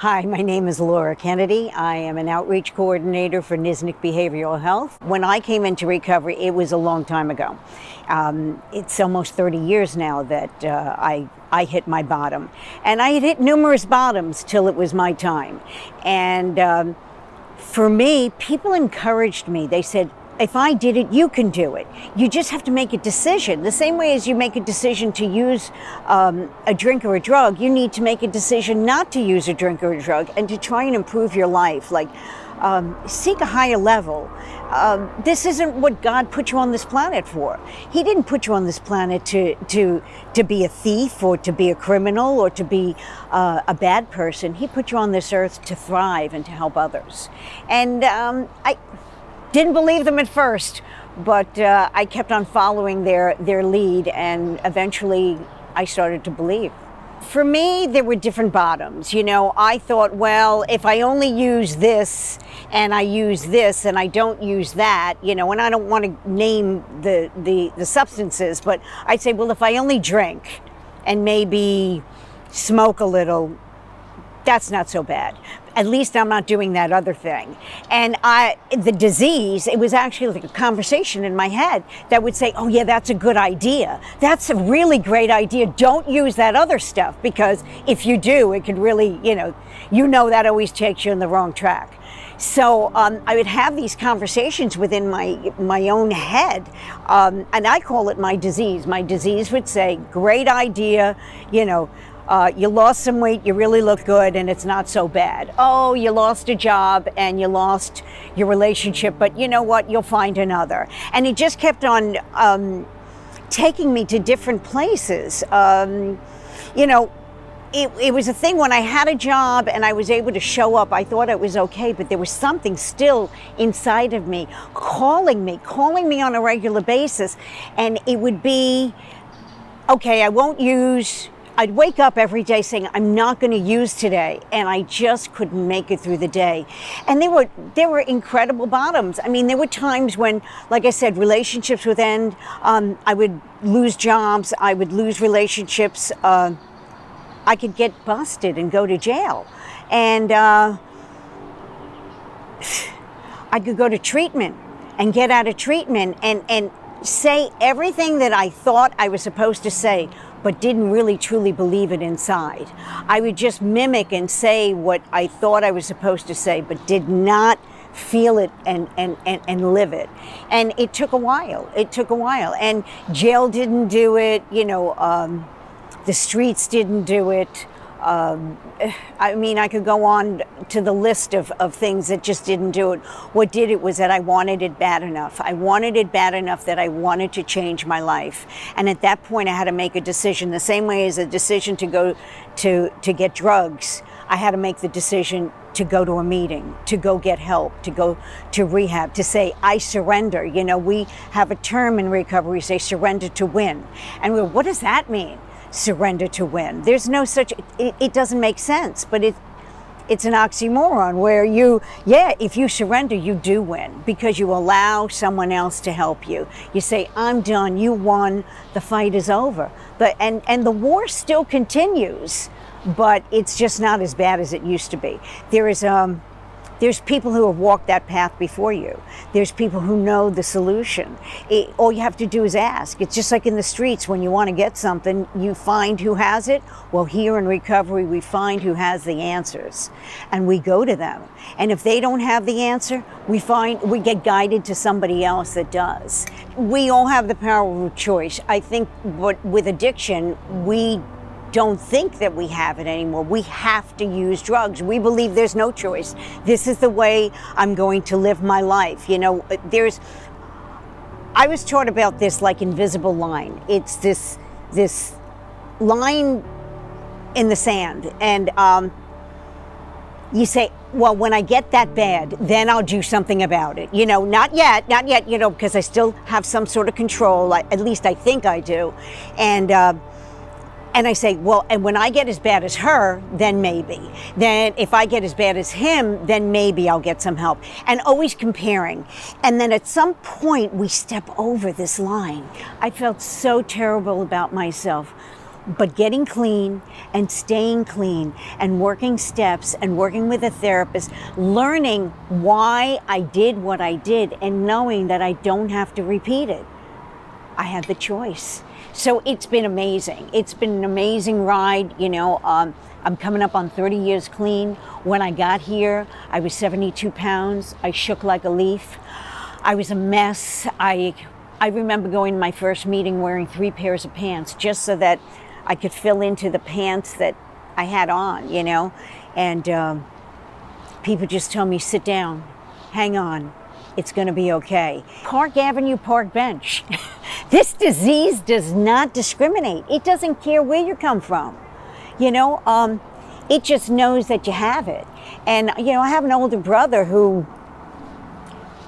Hi, my name is Laura Kennedy. I am an outreach coordinator for Niznik Behavioral Health. When I came into recovery, it was a long time ago. It's almost 30 years now that I hit my bottom. And I had hit numerous bottoms till it was my time. And for me, people encouraged me. They said, if I did it, you can do it. You just have to make a decision. The same way as you make a decision to use a drink or a drug, you need to make a decision not to use a drink or a drug and to try and improve your life. Like, seek a higher level. This isn't what God put you on this planet for. He didn't put you on this planet to be a thief or to be a criminal or to be a bad person. He put you on this earth to thrive and to help others. And I didn't believe them at first, but I kept on following their lead, and eventually I started to believe. For me, there were different bottoms. You know, I thought, well, if I only use this and I use this and I don't use that, you know, and I don't want to name the substances, but I'd say, well, if I only drink and maybe smoke a little, that's not so bad. At least I'm not doing that other thing. And the disease, it was actually like a conversation in my head that would say, oh yeah, that's a good idea. That's a really great idea. Don't use that other stuff, because if you do, it could really, you know that always takes you in the wrong track. So I would have these conversations within my own head, and I call it my disease. My disease would say, great idea, you lost some weight, you really look good, and it's not so bad. Oh, you lost a job and you lost your relationship, but you know what? You'll find another. And it just kept on taking me to different places. It was a thing when I had a job and I was able to show up, I thought it was okay, but there was something still inside of me calling me on a regular basis. And it would be, okay, I'd wake up every day saying, I'm not going to use today, and I just couldn't make it through the day. And there were incredible bottoms. I mean, there were times when, like I said, relationships would end. I would lose jobs. I would lose relationships. I could get busted and go to jail. And I could go to treatment and get out of treatment and say everything that I thought I was supposed to say, but didn't really truly believe it inside. I would just mimic and say what I thought I was supposed to say, but did not feel it and live it. And it took a while. And jail didn't do it, the streets didn't do it. I mean, I could go on to the list of things that just didn't do it. What did it was that I wanted it bad enough. I wanted it bad enough that I wanted to change my life. And at that point, I had to make a decision. The same way as a decision to go to get drugs, I had to make the decision to go to a meeting, to go get help, to go to rehab, to say, I surrender. We have a term in recovery, we say surrender to win. And we go, what does that mean? Surrender to win. There's no such, it doesn't make sense, but it's an oxymoron where if you surrender, you do win, because you allow someone else to help you. You say, I'm done, you won, the fight is over. And the war still continues, but it's just not as bad as it used to be. There's people who have walked that path before you. There's people who know the solution. All you have to do is ask. It's just like in the streets, when you want to get something, you find who has it. Well, here in recovery, we find who has the answers, and we go to them. And if they don't have the answer, we get guided to somebody else that does. We all have the power of choice. I think with addiction, we don't think that we have it anymore. We have to use drugs. We believe there's no choice. This is the way I'm going to live my life. I was taught about this like invisible line. It's this line in the sand, and you say, well, when I get that bad, then I'll do something about it. Not yet, because I still have some sort of control. At least I think I do. And I say, well, and when I get as bad as her, then maybe. Then if I get as bad as him, then maybe I'll get some help. And always comparing. And then at some point, we step over this line. I felt so terrible about myself. But getting clean and staying clean and working steps and working with a therapist, learning why I did what I did and knowing that I don't have to repeat it. I had the choice. So it's been amazing. It's been an amazing ride. I'm coming up on 30 years clean. When I got here, I was 72 pounds. I shook like a leaf. I was a mess. I remember going to my first meeting wearing 3 pairs of pants just so that I could fill into the pants that I had on, and people just tell me, sit down, hang on, it's going to be okay. Park Avenue, Park Bench. This disease does not discriminate. It doesn't care where you come from. It just knows that you have it. And, I have an older brother who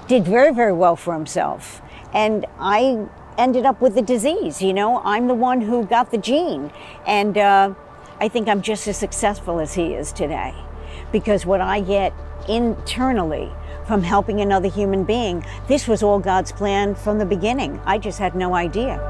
did very, very well for himself. And I ended up with the disease. I'm the one who got the gene. And I think I'm just as successful as he is today. Because what I get internally from helping another human being, this was all God's plan from the beginning. I just had no idea.